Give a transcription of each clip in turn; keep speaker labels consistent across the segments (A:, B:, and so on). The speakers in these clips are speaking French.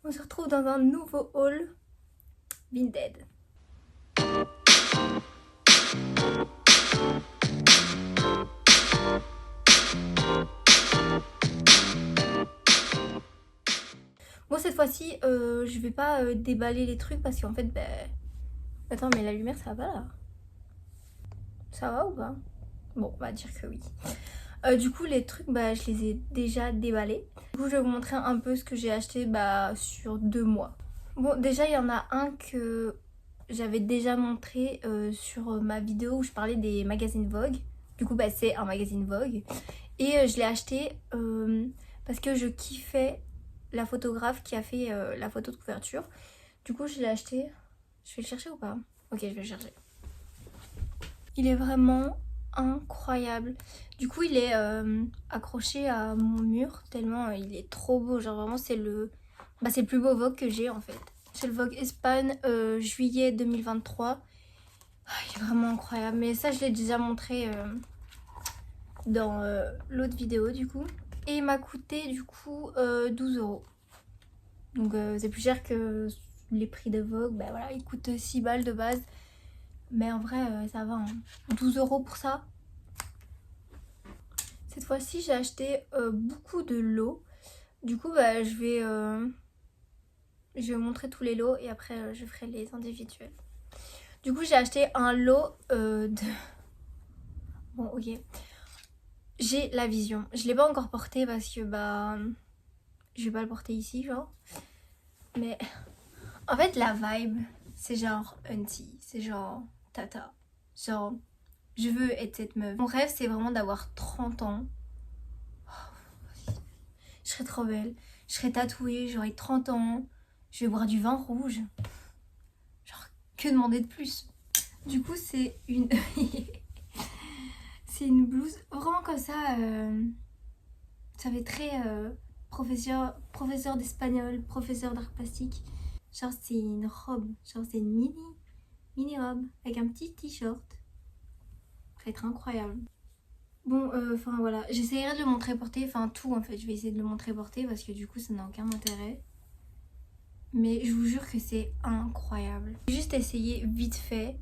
A: On se retrouve dans un nouveau haul Vinted. Bon, cette fois-ci, je vais pas déballer les trucs parce qu'en fait, attends, mais la lumière, ça va là? Ça va ou pas? Bon, on va dire que oui. Du coup, les trucs, je les ai déjà déballés. Du coup, je vais vous montrer un peu ce que j'ai acheté sur 2 mois. Bon, déjà, il y en a un que j'avais déjà montré sur ma vidéo où je parlais des magazines Vogue. Du coup, c'est un magazine Vogue. Et je l'ai acheté parce que je kiffais la photographe qui a fait la photo de couverture. Du coup, je l'ai acheté. Je vais le chercher ou pas? Ok, je vais le chercher. Il est vraiment incroyable. Du coup, il est accroché à mon mur tellement il est trop beau. Genre vraiment, c'est c'est le plus beau Vogue que j'ai en fait. C'est le Vogue Espagne juillet 2023. Ah, il est vraiment incroyable. Mais ça, je l'ai déjà montré dans l'autre vidéo du coup. Et il m'a coûté du coup 12 euros. Donc c'est plus cher que les prix de Vogue. Voilà, il coûte 6 balles de base. Mais en vrai, ça va. Hein. 12 euros pour ça. Cette fois-ci, j'ai acheté beaucoup de lots. Du coup, je vais montrer tous les lots et après, je ferai les individuels. Du coup, j'ai acheté un lot de... Bon, ok. J'ai la vision. Je l'ai pas encore porté parce que, je vais pas le porter ici, genre. Mais en fait, la vibe, c'est genre auntie, c'est genre tata. Genre, je veux être cette meuf. Mon rêve, c'est vraiment d'avoir 30 ans. Je serais trop belle. Je serais tatouée, j'aurais 30 ans. Je vais boire du vin rouge. Genre, que demander de plus? Du coup, c'est une... c'est une blouse vraiment comme ça. Ça fait très professeur d'espagnol, professeur d'art plastique. Genre, c'est une robe. Genre, c'est une mini robe avec un petit t-shirt. Ça va être incroyable. Bon, voilà. J'essaierai de le montrer porté. Enfin, tout en fait. Je vais essayer de le montrer porté parce que du coup, ça n'a aucun intérêt. Mais je vous jure que c'est incroyable. J'ai juste essayé vite fait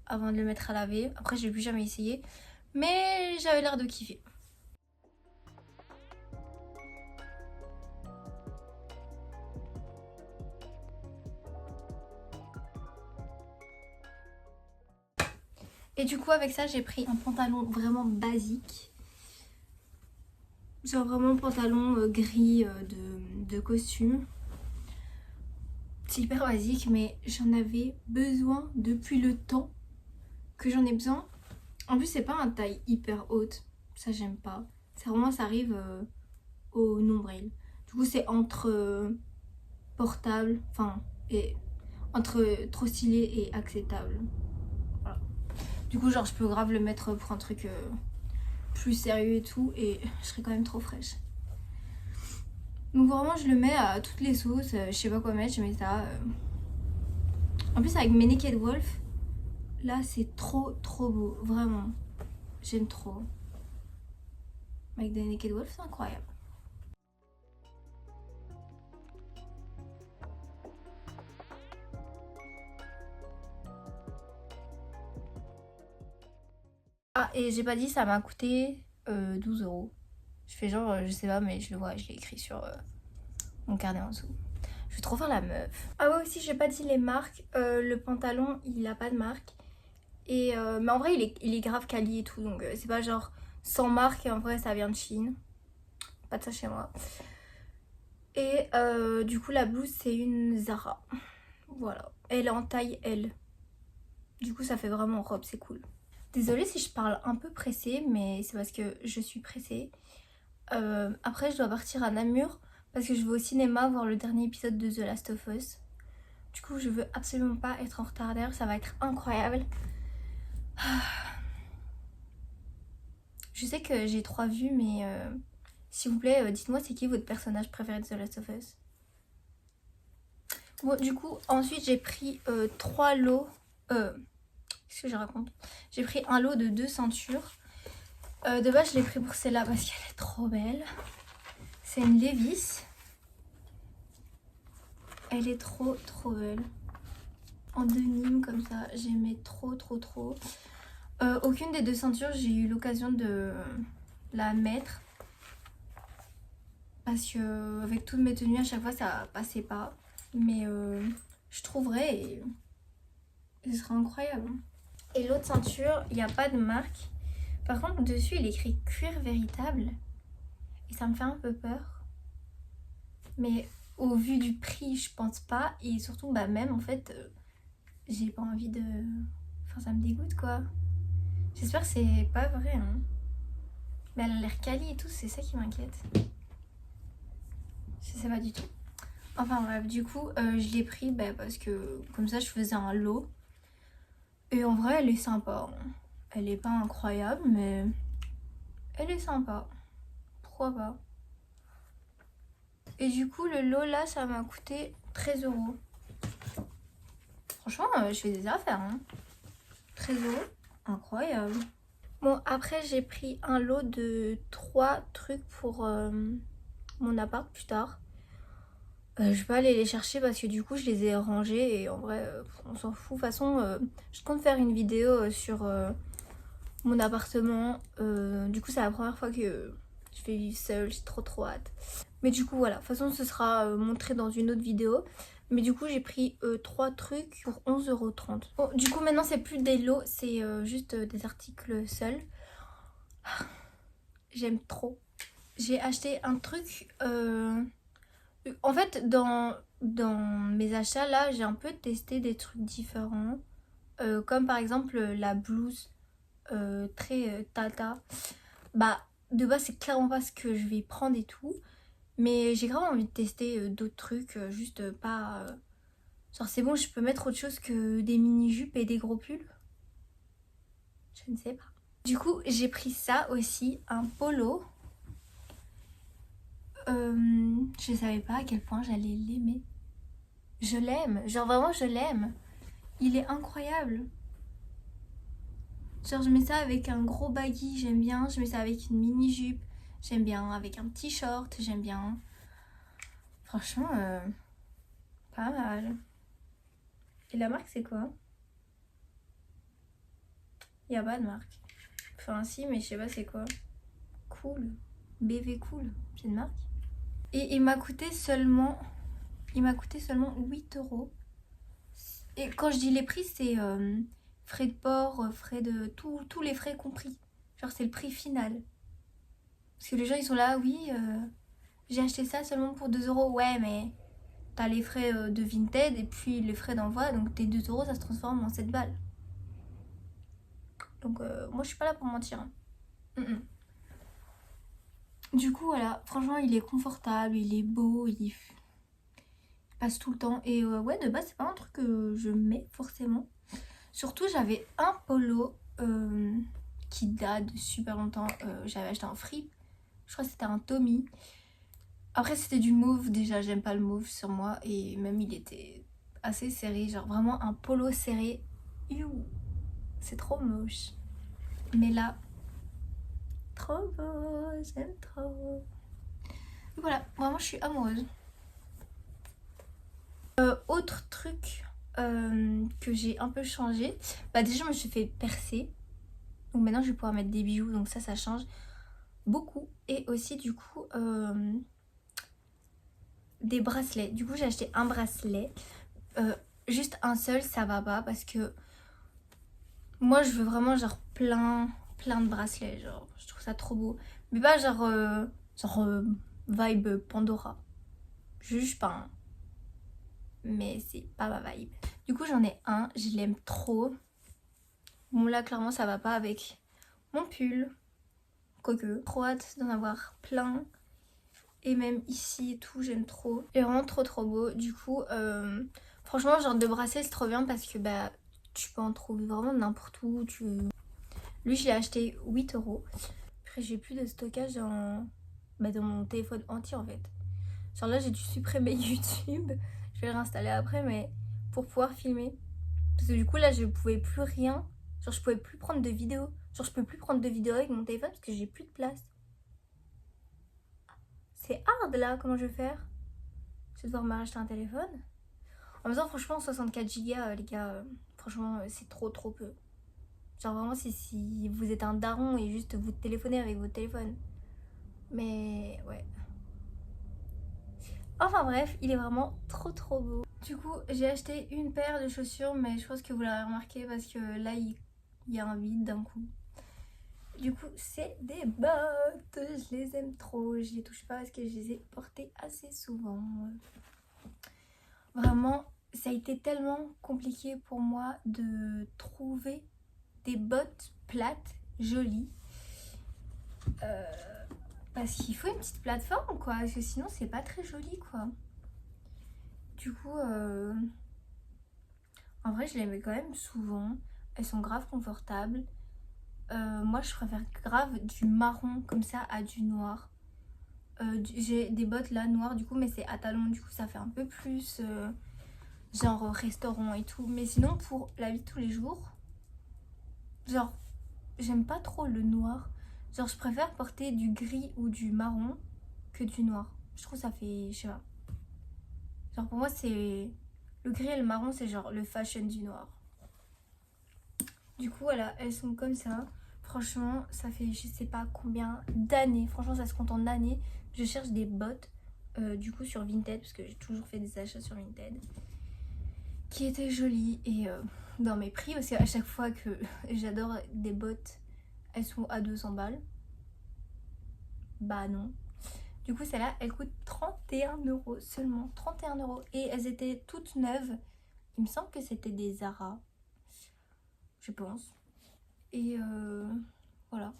A: avant de le mettre à laver. Après, je l'ai plus jamais essayé. Mais j'avais l'air de kiffer. Et du coup, avec ça, j'ai pris un pantalon vraiment basique. Genre vraiment pantalon gris de costume. C'est hyper basique, mais j'en avais besoin depuis le temps que j'en ai besoin. En plus, c'est pas un taille hyper haute. Ça, j'aime pas. C'est vraiment, ça arrive au nombril. Du coup, c'est entre portable, et entre trop stylé et acceptable. Voilà. Du coup, genre, je peux grave le mettre pour un truc plus sérieux et tout, et je serais quand même trop fraîche. Donc vraiment, je le mets à toutes les sauces. Je sais pas quoi mettre, je mets ça. En plus, avec mes Naked Wolf, là, c'est trop beau. Vraiment. J'aime trop. Avec des Naked Wolf, c'est incroyable. Ah, et j'ai pas dit, ça m'a coûté 12 euros. Je fais genre, je sais pas, mais je le vois, je l'ai écrit sur mon carnet en dessous. Je vais trop faire la meuf. Ah ouais, aussi, j'ai pas dit les marques. Le pantalon, il a pas de marque. Et, mais en vrai, il est grave quali et tout. Donc, c'est pas genre sans marque. Et en vrai, ça vient de Chine. Pas de ça chez moi. Et du coup, la blouse, c'est une Zara. Voilà. Elle est en taille L. Du coup, ça fait vraiment robe, c'est cool. Désolée si je parle un peu pressée, mais c'est parce que je suis pressée. Après, je dois partir à Namur parce que je vais au cinéma voir le dernier épisode de The Last of Us. Du coup, je veux absolument pas être en retard d'ailleurs, ça va être incroyable. Je sais que j'ai 3 vues, mais s'il vous plaît, dites-moi c'est qui votre personnage préféré de The Last of Us. Bon, du coup, ensuite j'ai pris 3 lots. Qu'est-ce que je raconte? J'ai pris un lot de 2 ceintures. De base, je l'ai pris pour celle-là parce qu'elle est trop belle. C'est une Levi's. Elle est trop belle. En denim comme ça, j'aimais trop. Aucune des deux ceintures, j'ai eu l'occasion de la mettre. Parce que avec toutes mes tenues, à chaque fois, ça passait pas. Mais je trouverais et ce serait incroyable. Et l'autre ceinture, il n'y a pas de marque. Par contre, dessus, il est écrit cuir véritable. Et ça me fait un peu peur. Mais au vu du prix, je pense pas. Et surtout, bah même en fait, j'ai pas envie de... Enfin, ça me dégoûte quoi. J'espère que c'est pas vrai. Hein. Mais elle a l'air quali et tout, c'est ça qui m'inquiète. Je sais pas du tout. Enfin bref, du coup, je l'ai pris parce que comme ça, je faisais un lot. Et en vrai, elle est sympa. Elle est pas incroyable, mais elle est sympa. Pourquoi pas? Et du coup, le lot là, ça m'a coûté 13 €. Franchement, je fais des affaires. Hein. 13 €, incroyable. Bon, après, j'ai pris un lot de 3 trucs pour mon appart plus tard. Je vais pas aller les chercher parce que du coup, je les ai rangés et en vrai, on s'en fout. De toute façon, je compte faire une vidéo sur mon appartement. Du coup, c'est la première fois que je vais vivre seule, j'ai trop hâte. Mais du coup, voilà. De toute façon, ce sera montré dans une autre vidéo. Mais du coup, j'ai pris 3 trucs pour 11,30 €. Bon, du coup, maintenant, c'est plus des lots, c'est juste des articles seuls. J'aime trop. J'ai acheté un truc... En fait, dans mes achats, là, j'ai un peu testé des trucs différents. Comme par exemple la blouse très tata. Bah, de base, c'est clairement pas ce que je vais prendre et tout. Mais j'ai grave envie de tester d'autres trucs, juste pas... Genre, c'est bon, je peux mettre autre chose que des mini-jupes et des gros pulls. Je ne sais pas. Du coup, j'ai pris ça aussi, un polo. Je savais pas à quel point j'allais l'aimer. Je l'aime, genre vraiment je l'aime. Il est incroyable. Genre je mets ça avec un gros baggy, j'aime bien. Je mets ça avec une mini jupe, j'aime bien. Avec un petit short, j'aime bien. Franchement, pas mal. Et la marque c'est quoi? Il y a pas de marque. Enfin si, mais je sais pas c'est quoi. Cool. BV cool, c'est une marque. Et il m'a coûté seulement 8 €. Et quand je dis les prix, c'est frais de port, frais de... tous les frais compris. Genre c'est le prix final. Parce que les gens ils sont là, oui, j'ai acheté ça seulement pour 2 €. Ouais, mais t'as les frais de Vinted et puis les frais d'envoi. Donc tes 2 € ça se transforme en 7 balles. Donc moi je suis pas là pour mentir. Hein. Du coup voilà, franchement il est confortable, il est beau, il passe tout le temps. Et ouais, de base c'est pas un truc que je mets forcément. Surtout j'avais un polo qui date de super longtemps. J'avais acheté en fripe. Je crois que c'était un Tommy. Après c'était du mauve, déjà j'aime pas le mauve sur moi. Et même il était assez serré, genre vraiment un polo serré. C'est trop moche. Mais là, trop beau, j'aime trop. Et voilà, vraiment je suis amoureuse. Autre truc que j'ai un peu changé. Bah déjà je me suis fait percer. Donc maintenant je vais pouvoir mettre des bijoux, donc ça change beaucoup. Et aussi du coup des bracelets. Du coup j'ai acheté un bracelet. Juste un seul ça va pas parce que moi je veux vraiment genre plein de bracelets. Genre je trouve ça trop beau. Mais pas genre vibe Pandora. Juge pas. Hein. Mais c'est pas ma vibe. Du coup j'en ai un, je l'aime trop. Bon là clairement ça va pas avec mon pull. Quoique, trop hâte d'en avoir plein. Et même ici et tout, j'aime trop. Il est vraiment trop beau. Du coup, franchement, genre de bracelet, c'est trop bien parce que bah tu peux en trouver vraiment n'importe où. Lui, je l'ai acheté 8 €. Après, j'ai plus de stockage dans mon téléphone entier en fait. Genre là, j'ai dû supprimer YouTube. Je vais le réinstaller après, mais pour pouvoir filmer. Parce que du coup, là, je pouvais plus rien. Genre, je pouvais plus prendre de vidéos. Genre, je peux plus prendre de vidéos avec mon téléphone parce que j'ai plus de place. C'est hard là, comment je vais faire? Je vais devoir me racheter un téléphone. En même temps, franchement, 64 Go, les gars, franchement, c'est trop peu. Genre vraiment, si vous êtes un daron et juste vous téléphonez avec votre téléphone. Mais ouais. Enfin bref, il est vraiment trop beau. Du coup, j'ai acheté une paire de chaussures, mais je pense que vous l'avez remarqué parce que là, il y a un vide d'un coup. Du coup, c'est des bottes. Je les aime trop. Je les touche pas parce que je les ai portées assez souvent. Vraiment, ça a été tellement compliqué pour moi de trouver des bottes plates, jolies. Parce qu'il faut une petite plateforme, quoi. Parce que sinon, c'est pas très joli, quoi. Du coup, en vrai, je les mets quand même souvent. Elles sont grave confortables. Moi, je préfère grave du marron comme ça à du noir. J'ai des bottes là noires du coup, mais c'est à talons. Du coup, ça fait un peu plus genre restaurant et tout. Mais sinon, pour la vie de tous les jours, genre, j'aime pas trop le noir. Genre, je préfère porter du gris ou du marron que du noir. Je trouve ça fait, je sais pas. Genre, pour moi, c'est le gris et le marron, c'est genre le fashion du noir. Du coup, voilà, elles sont comme ça. Franchement, ça fait je sais pas combien d'années, franchement, ça se compte en années. Je cherche des bottes, du coup, sur Vinted, parce que j'ai toujours fait des achats sur Vinted, qui étaient jolies et dans mes prix, parce qu'à chaque fois que j'adore des bottes, elles sont à 200 balles. Bah non. Du coup, celle-là, elle coûte 31 € seulement. 31 €. Et elles étaient toutes neuves. Il me semble que c'était des Zara. Je pense. Et voilà.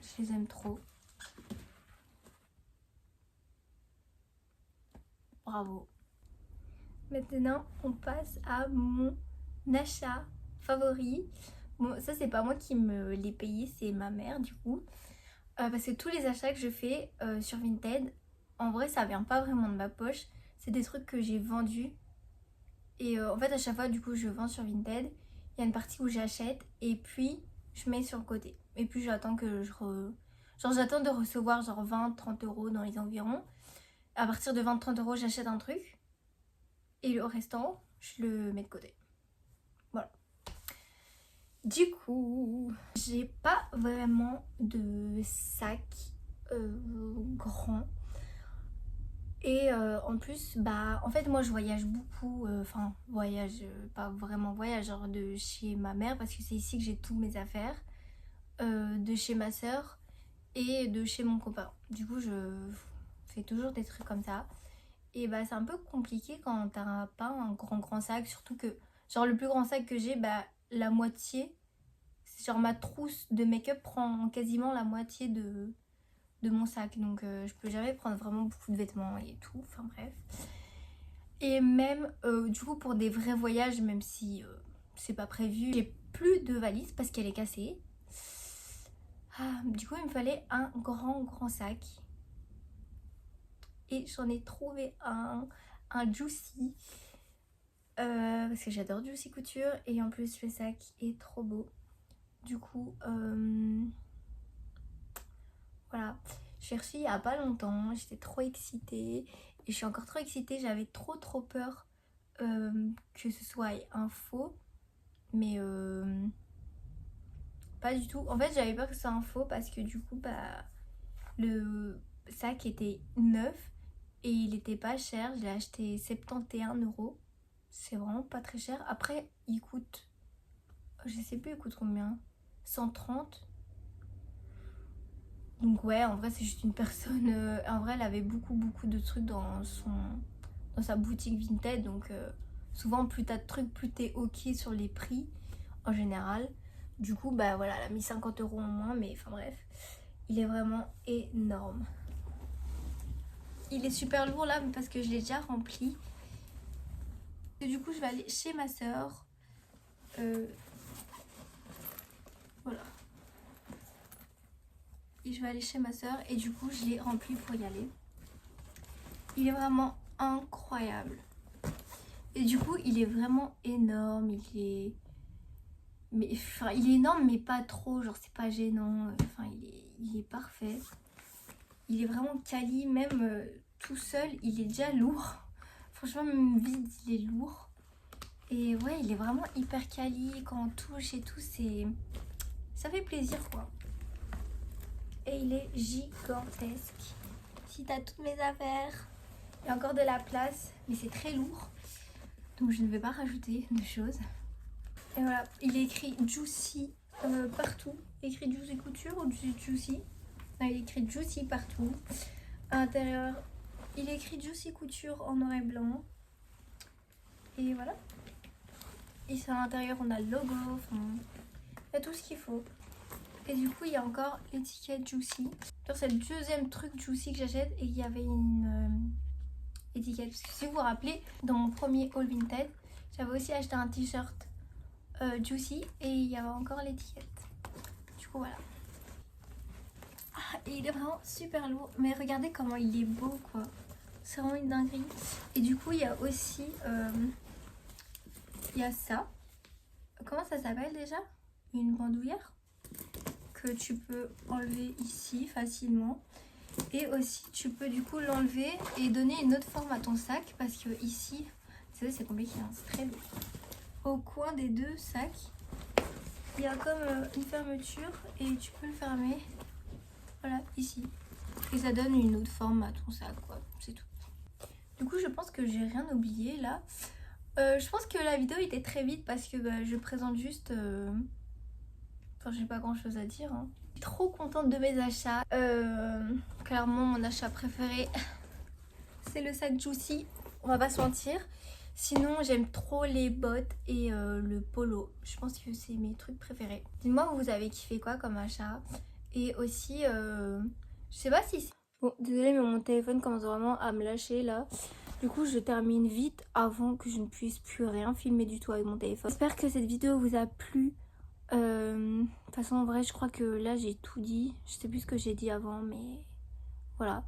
A: Je les aime trop. Bravo. Maintenant, on passe à mon achat favori. Bon, ça, c'est pas moi qui me l'ai payé, c'est ma mère du coup. Parce que tous les achats que je fais sur Vinted, en vrai, ça vient pas vraiment de ma poche. C'est des trucs que j'ai vendus. Et en fait, à chaque fois, du coup, je vends sur Vinted. Il y a une partie où j'achète et puis je mets sur le côté. Et puis j'attends que genre, j'attends de recevoir genre 20-30 € dans les environs. À partir de 20-30 €, j'achète un truc. Et le restant, je le mets de côté. Voilà. Du coup, j'ai pas vraiment de sac grand. Et en plus, bah en fait moi je voyage beaucoup, enfin voyage, pas vraiment voyage, genre de chez ma mère parce que c'est ici que j'ai tous mes affaires, de chez ma soeur et de chez mon copain. Du coup je fais toujours des trucs comme ça. Et bah c'est un peu compliqué quand t'as pas un grand sac, surtout que genre le plus grand sac que j'ai, bah la moitié, c'est genre ma trousse de make-up prend quasiment la moitié de mon sac. Donc je peux jamais prendre vraiment beaucoup de vêtements et tout, enfin bref. Et même du coup pour des vrais voyages, même si c'est pas prévu, j'ai plus de valise parce qu'elle est cassée. Du coup il me fallait un grand sac. Et j'en ai trouvé un Juicy. Parce que j'adore Juicy Couture. Et en plus le sac est trop beau. Du coup, voilà. Je l'ai reçu il y a pas longtemps. J'étais trop excitée. Et je suis encore trop excitée. J'avais trop peur que ce soit un faux. Mais pas du tout. En fait, j'avais peur que ce soit un faux parce que du coup, bah, le sac était neuf. Et il était pas cher. Je l'ai acheté 71 €. C'est vraiment pas très cher. Après, il coûte, je sais plus, il coûte combien, 130. Donc ouais, en vrai, c'est juste une personne. En vrai, elle avait beaucoup de trucs dans sa boutique Vinted. Donc souvent, plus t'as de trucs, plus t'es ok sur les prix en général. Du coup, bah voilà, elle a mis 50 € en moins. Mais enfin bref, il est vraiment énorme. Il est super lourd là parce que je l'ai déjà rempli. Et du coup, je vais aller chez ma soeur. Voilà. Et je vais aller chez ma soeur et du coup, je l'ai rempli pour y aller. Il est vraiment incroyable. Et du coup, il est vraiment énorme. Enfin, il est énorme, mais pas trop. Genre, c'est pas gênant. Enfin, il est parfait. Il est vraiment quali. Même tout seul, il est déjà lourd. Franchement, même vide, il est lourd. Et ouais, il est vraiment hyper quali. Quand on touche et tout, ça fait plaisir quoi. Et il est gigantesque. Si t'as toutes mes affaires, il y a encore de la place, mais c'est très lourd. Donc je ne vais pas rajouter de choses. Et voilà, il est écrit Juicy partout. Écrit Juicy Couture ou Juicy? Non, il est écrit Juicy partout. À l'intérieur, il est écrit Juicy Couture en noir et blanc. Et voilà. Et à l'intérieur, on a le logo. Enfin, il y a tout ce qu'il faut. Et du coup, il y a encore l'étiquette Juicy. C'est le deuxième truc Juicy que j'achète. Et il y avait une étiquette. Parce que si vous vous rappelez, dans mon premier All Vinted, j'avais aussi acheté un t-shirt Juicy. Et il y avait encore l'étiquette. Du coup, voilà. Ah, et il est vraiment super lourd. Mais regardez comment il est beau, quoi. C'est vraiment une dinguerie. Et du coup, il y a aussi... il y a ça. Comment ça s'appelle déjà? Une bandoulière que tu peux enlever ici facilement. Et aussi, tu peux du coup l'enlever et donner une autre forme à ton sac. Parce que ici, vous savez, c'est compliqué, hein, c'est très lourd. Au coin des deux sacs, il y a comme une fermeture et tu peux le fermer. Voilà, ici. Et ça donne une autre forme à ton sac, quoi. C'est tout. Du coup, je pense que j'ai rien oublié là. Je pense que la vidéo était très vite parce que je présente juste... Enfin, j'ai pas grand chose à dire. Hein. Je suis trop contente de mes achats. Clairement, mon achat préféré, c'est le sac Juicy. On va pas se mentir. Sinon, j'aime trop les bottes et le polo. Je pense que c'est mes trucs préférés. Dites-moi, vous avez kiffé quoi comme achat? Et aussi, je sais pas si... Bon, désolée, mais mon téléphone commence vraiment à me lâcher là. Du coup, je termine vite avant que je ne puisse plus rien filmer du tout avec mon téléphone. J'espère que cette vidéo vous a plu. De toute façon, en vrai, je crois que là, j'ai tout dit. Je sais plus ce que j'ai dit avant, mais voilà.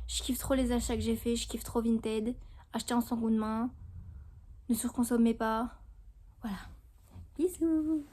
A: Je kiffe trop les achats que j'ai fait. Je kiffe trop Vinted. Acheter en 100 coups de main. Ne surconsommez pas. Voilà. Bisous.